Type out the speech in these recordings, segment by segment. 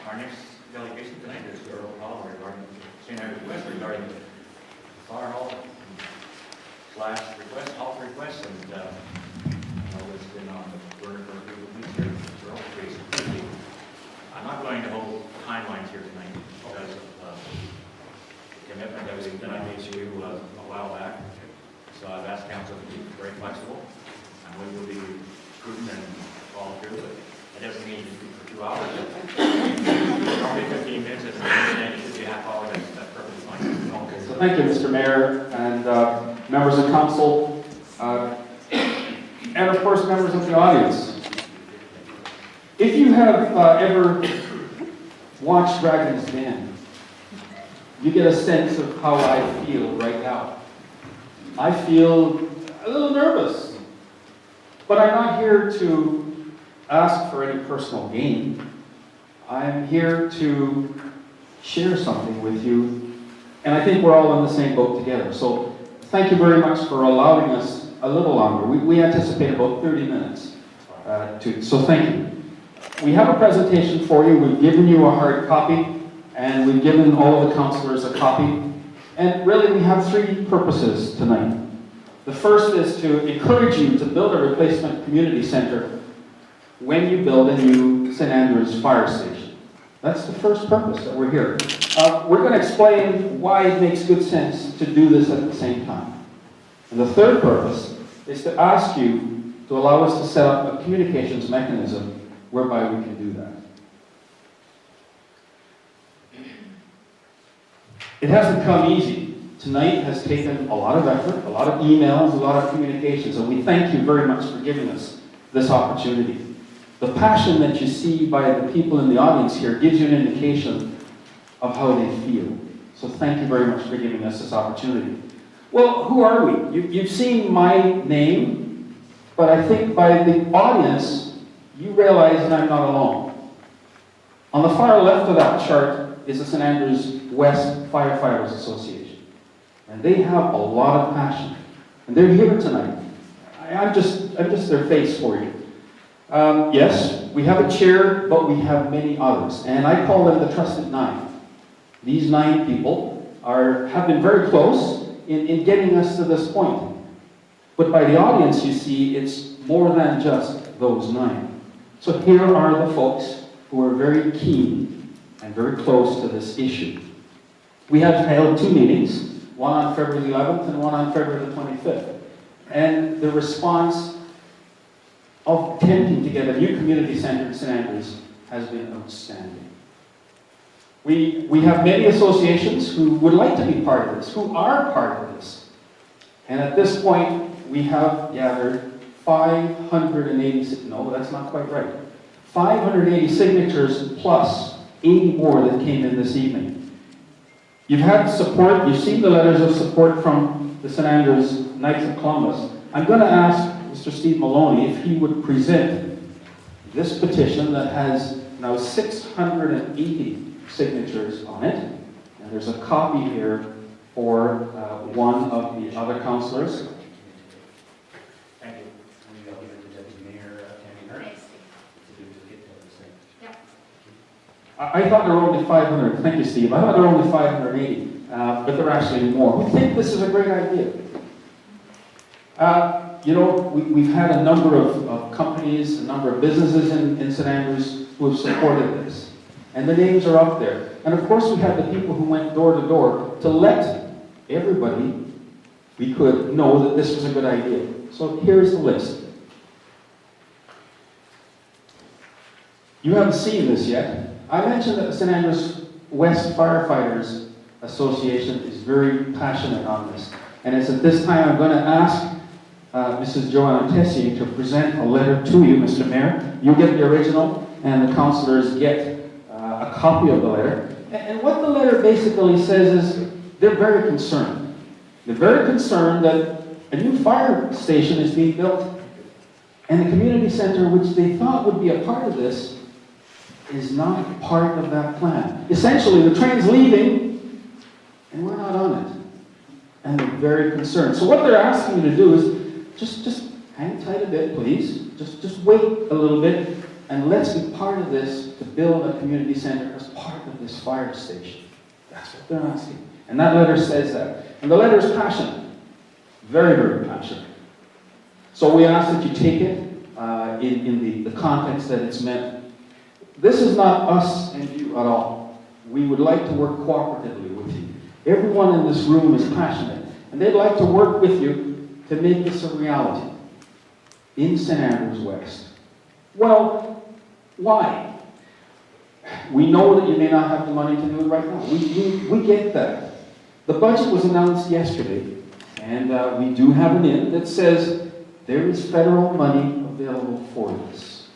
Our next delegation tonight is Earle regarding St. Andrews West regarding the fire hall slash request, halt request, and I know it's been on the burner for a few weeks here. Earle, please. I'm not going to hold timelines here tonight because of the commitment that I made to you a while back. So I've asked council to be very flexible, and we will be prudent and follow through. But it doesn't mean you speak for 2 hours. Probably 15 minutes, and it should be a half hour. That's perfectly fine. Okay, so thank you, Mr. Mayor, and members of council, and of course members of the audience. If you have ever watched Dragon's Den, you get a sense of how I feel right now. I feel a little nervous, but I'm not here to ask for any personal gain. I'm here to share something with you, and I think we're all in the same boat together. So thank you very much for allowing us a little longer. We anticipate about 30 minutes. So thank you. We have a presentation for you. We've given you a hard copy, and we've given all of the councillors a copy. And really, we have 3 purposes tonight. The first is to encourage you to build a replacement community centre when you build a new St. Andrews fire station. That's the first purpose that we're here. We're going to explain why it makes good sense to do this at the same time. And the third purpose is to ask you to allow us to set up a communications mechanism whereby we can do that. It hasn't come easy. Tonight has taken a lot of effort, a lot of emails, a lot of communications, and we thank you very much for giving us this opportunity. The passion that you see by the people in the audience here gives you an indication of how they feel. So thank you very much for giving us this opportunity. Well, who are we? You've seen my name, but I think by the audience, you realize that I'm not alone. On the far left of that chart is the St. Andrews West Firefighters Association. And they have a lot of passion. And they're here tonight. I'm just their face for you. Yes, we have a chair, but we have many others. And I call them the Trusted 9. These 9 people have been very close in getting us to this point. But by the audience, you see, it's more than just those 9. So here are the folks who are very keen and very close to this issue. We have held 2 meetings, one on February 11th and one on February the 25th. And the response of attempting to get a new community centre in St. Andrews has been outstanding. We have many associations who would like to be part of this, who are part of this. And at this point, we have gathered 580, no, that's not quite right. 580 signatures plus 80 more that came in this evening. You've had support, you've seen the letters of support from the St. Andrews Knights of Columbus. I'm going to ask Mr. Steve Maloney if he would present this petition that has now 680 signatures on it. And there's a copy here for one of the other councillors. Thank you. Maybe I'll give it to Deputy Mayor Tammy Hart. I thought there were only 500. Thank you, Steve. I thought there were only 580, but there are actually more. Who think this is a great idea? You know, we've had a number of companies, a number of businesses in St. Andrews who have supported this. And the names are up there. And of course, we had the people who went door to door to let everybody we could know that this was a good idea. So here's the list. You haven't seen this yet. I mentioned that the St. Andrews West Firefighters Association is very passionate on this. And it's at this time I'm going to ask Mrs. Joanna Tessier to present a letter to you, Mr. Mayor. You get the original, and the councillors get a copy of the letter. And what the letter basically says is they're very concerned. They're very concerned that a new fire station is being built, and the community centre, which they thought would be a part of this, is not part of that plan. Essentially, the train's leaving, and we're not on it. And they're very concerned. So what they're asking you to do is just hang tight a bit, please. Just wait a little bit. and let's be part of this to build a community center as part of this fire station. That's what they're asking. And that letter says that. And the letter is passionate. Very, very passionate. So we ask that you take it in the context that it's meant. This is not us and you at all. We would like to work cooperatively with you. Everyone in this room is passionate, and they'd like to work with you to make this a reality in St. Andrews West. Well, why? We know that you may not have the money to do it right now. We get that. The budget was announced yesterday, and we do have an in that says there is federal money available for this.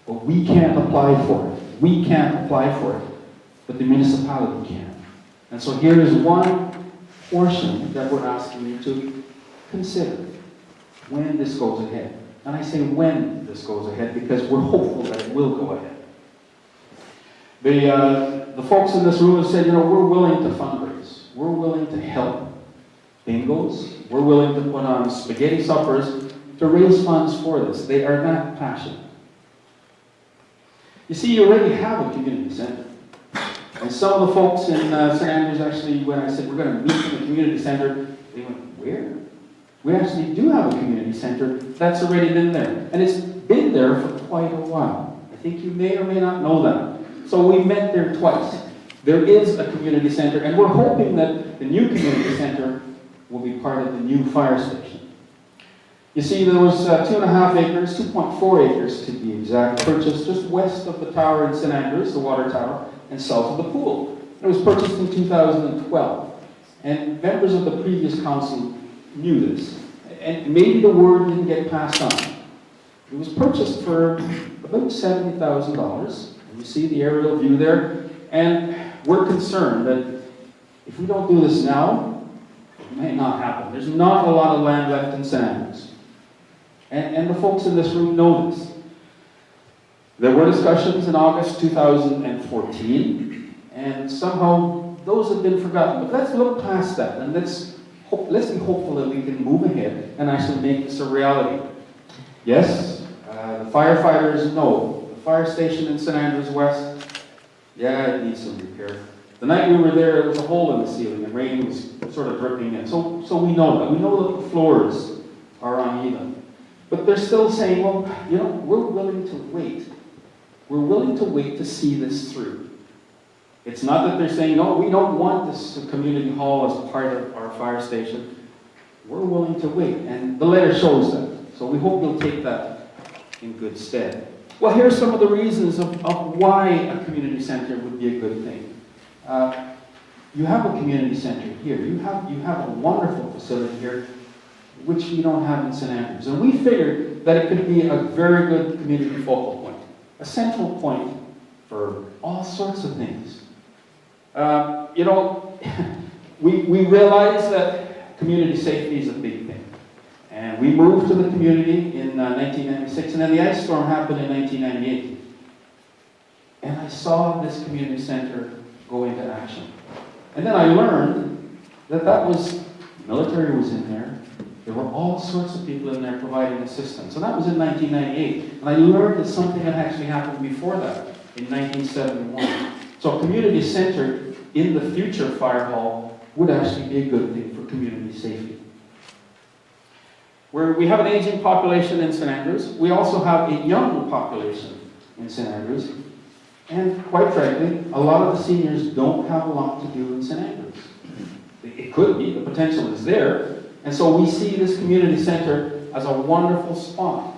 But we can't apply for it. We can't apply for it, but the municipality can. And so here is one portion that we're asking you to consider when this goes ahead. And I say when this goes ahead because we're hopeful that it will go ahead. The folks in this room have said, we're willing to fundraise. We're willing to help bingos. We're willing to put on spaghetti suppers to raise funds for this. They are that passionate. You see, you already have a community center. And some of the folks in St. Andrews actually, when I said we're going to meet in the community center, they went, where? We actually do have a community center that's already been there. And it's been there for quite a while. I think you may or may not know that. So we met there twice. There is a community center, and we're hoping that the new community center will be part of the new fire station. You see, there was 2.5 acres, 2.4 acres to be exact, purchased just west of the tower in St. Andrews, the water tower, and south of the pool. It was purchased in 2012. And members of the previous council knew this. And maybe the word didn't get passed on. It was purchased for about $70,000. And you see the aerial view there. And we're concerned that if we don't do this now, it may not happen. There's not a lot of land left in St. Andrews. And the folks in this room know this. There were discussions in August 2014, and somehow those have been forgotten. But let's look past that, and let's be hopeful that we can move ahead and actually make this a reality. Yes, the firefighters know. The fire station in St. Andrews West, yeah, it needs some repair. The night we were there, there was a hole in the ceiling, and rain was sort of dripping in. So we know that. We know that the floors are uneven. But they're still saying, well, we're willing to wait. We're willing to wait to see this through. It's not that they're saying, no, we don't want this community hall as part of our fire station. We're willing to wait. And the letter shows that. So we hope you'll take that in good stead. Well, here's some of the reasons of why a community center would be a good thing. You have a community center here. You have a wonderful facility here, which we don't have in St. Andrews. And we figured that it could be a very good community focal point, a central point for all sorts of things. We realize that community safety is a big thing. And we moved to the community in 1996, and then the ice storm happened in 1998. And I saw this community center go into action. And then I learned that the military was in there. There were all sorts of people in there providing assistance. And that was in 1998. And I learned that something had actually happened before that, in 1971. So a community center in the future fire hall would actually be a good thing for community safety. We have an aging population in St. Andrews. We also have a young population in St. Andrews. And quite frankly, a lot of the seniors don't have a lot to do in St. Andrews. It could be, the potential is there. And so we see this community center as a wonderful spot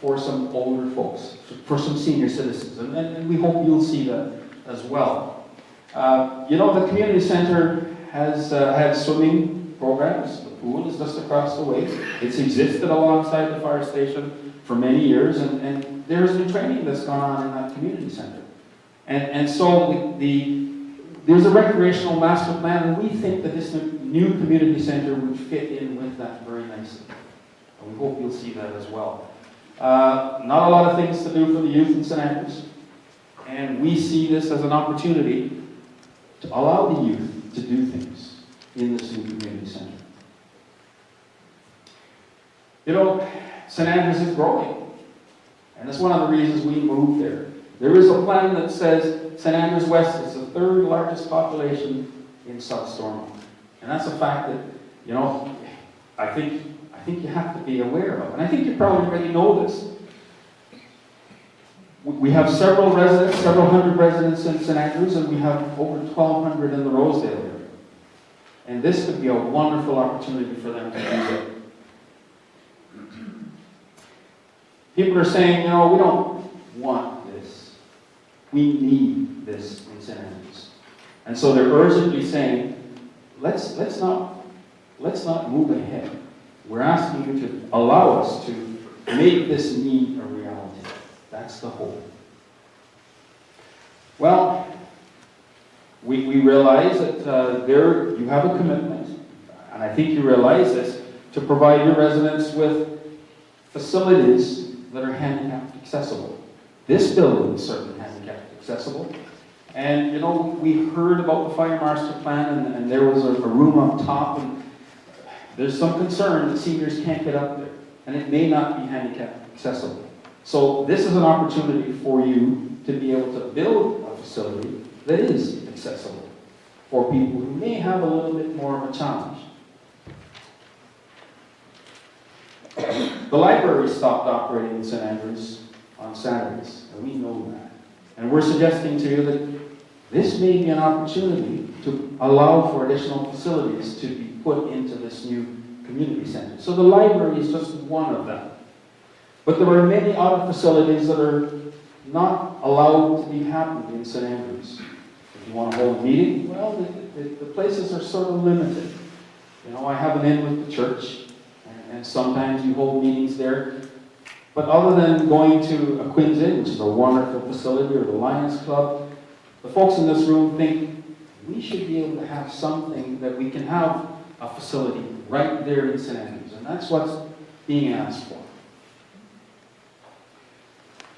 for some older folks, for some senior citizens. And we hope you'll see that as well. The community center has had swimming programs. The pool is just across the way. It's existed alongside the fire station for many years, and there's been training that's gone on in that community center. And so there's a recreational master plan, and we think that this new community center would fit in with that very nicely. And we hope you'll see that as well. Not a lot of things to do for the youth in St. Andrews, and we see this as an opportunity to allow the youth to do things in this new community center. St. Andrews is growing. And that's one of the reasons we moved there. There is a plan that says St. Andrews West is the third largest population in South Stormont. And that's a fact that, I think you have to be aware of. And I think you probably already know this. We have several hundred residents in St. Andrews, and we have over 1,200 in the Rosedale area. And this could be a wonderful opportunity for them to use it. People are saying, we don't want this. We need this in St. Andrews. And so they're urgently saying, let's not move ahead. We're asking you to allow us to make this need a reality. That's the hope. Well, we realize that you have a commitment, and I think you realize this, to provide your residents with facilities that are handicapped accessible. This building is certainly handicapped accessible. And, we heard about the fire master plan, and there was a room up top, and there's some concern that seniors can't get up there, and it may not be handicapped accessible. So this is an opportunity for you to be able to build a facility that is accessible for people who may have a little bit more of a challenge. The library stopped operating in St. Andrews on Saturdays, and we know that. And we're suggesting to you that this may be an opportunity to allow for additional facilities to be put into this new community center. So the library is just one of them. But there are many other facilities that are not allowed to be happening in St. Andrews. If you want to hold a meeting, well, the places are sort of limited. I have an in with the church, and sometimes you hold meetings there. But other than going to a Queen's Inn, which is a wonderful facility, or the Lions Club, the folks in this room think we should be able to have something that we can have a facility right there in St. Andrews. And that's what's being asked for.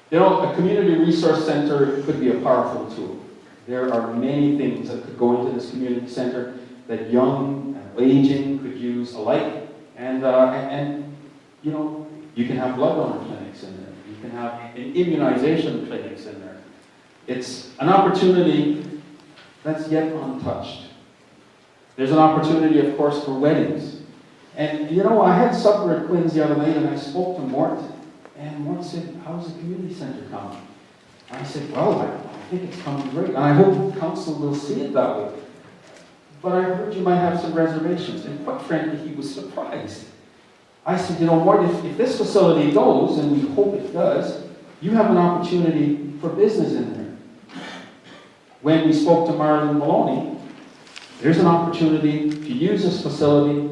A community resource center could be a powerful tool. There are many things that could go into this community center that young and aging could use alike. And you can have blood donor clinics in there. You can have immunization clinics in there. It's an opportunity that's yet untouched. There's an opportunity, of course, for weddings. And I had supper at Quinn's the other night, and I spoke to Mort, and Mort said, "How's the community center coming?" I said, "Well, I think it's coming great, and I hope council will see it that way. But I heard you might have some reservations." And quite frankly, he was surprised. I said, Mort, if this facility goes, and we hope it does, you have an opportunity for business in there. When we spoke to Marlon Maloney, there's an opportunity to use this facility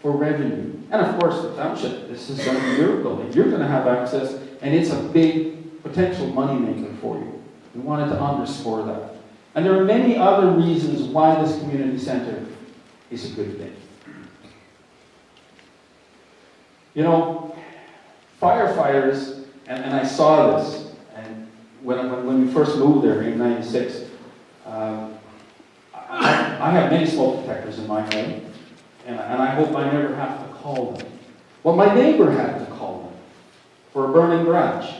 for revenue. And of course, the township, this is going to be your building. You're going to have access, and it's a big potential moneymaker for you. We wanted to underscore that. And there are many other reasons why this community center is a good thing. Firefighters, and I saw this, and when we first moved there in '96, I have many smoke detectors in my home, and I hope I never have to call them. Well, my neighbor had to call them for a burning garage.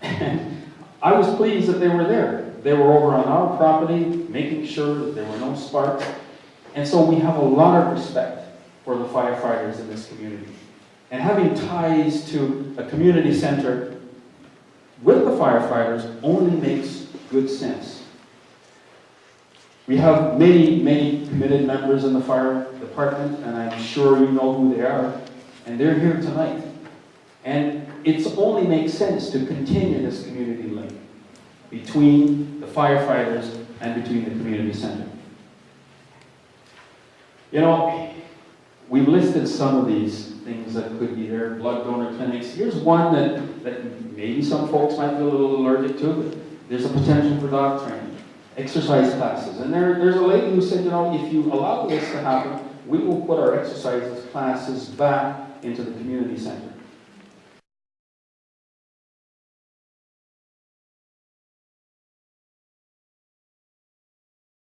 And I was pleased that they were there. They were over on our property, making sure that there were no sparks. And so we have a lot of respect for the firefighters in this community. And having ties to a community center with the firefighters only makes good sense. We have many, many committed members in the fire department, and I'm sure you know who they are, and they're here tonight. And it only makes sense to continue this community link between the firefighters and between the community center. We've listed some of these things that could be there, blood donor clinics. Here's one that maybe some folks might be a little allergic to, but there's a potential for dog training, exercise classes. And there's a lady who said, if you allow this to happen, we will put our exercises classes back into the community center.